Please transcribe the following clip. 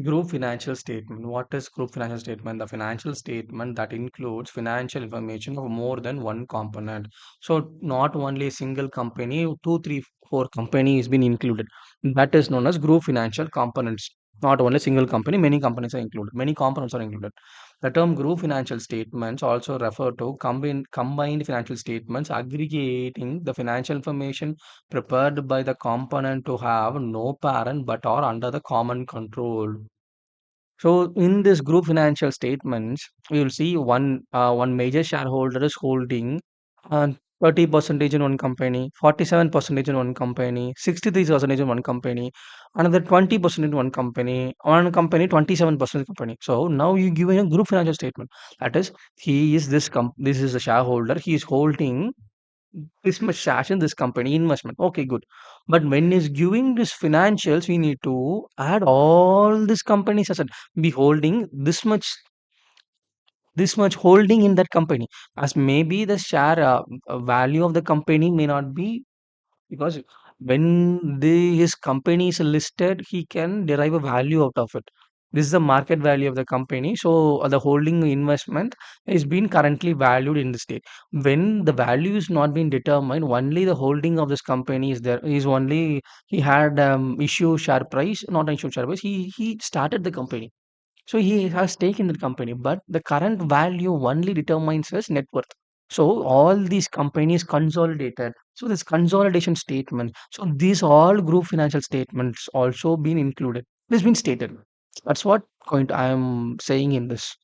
Group financial statement. What is group financial statement? The financial statement that includes financial information of more than one component. So not only a single company, two, three, four companies been included. That is known as group financial components. Not only single company, many companies are included. Many components are included. The term group financial statements also refer to combined financial statements aggregating the financial information prepared by the component to have no parent but are under the common control. So in this group financial statements, we will see one major shareholder is holding 30 percentage in one company, 47 percentage in one company, 63 percentage in one company, another 20% in one company 27% company. So now you give a group financial statement. That is, he is this is a shareholder. He is holding this much cash in this company investment. Okay, good. But when is giving this financials, we need to add all this company's asset. Be holding this much holding in that company, as maybe the share value of the company may not be, because when his company is listed, he can derive a value out of it. This is the market value of the company. So the holding investment is being currently valued in the state. When the value is not being determined, only the holding of this company is there. Is only he had issue share price, not issue share price. He started the company, so he has stake in the company, but the current value only determines his net worth. So all these companies consolidated. So this consolidation statement. So these all group financial statements also been included. This been stated. That's what point I am saying in this.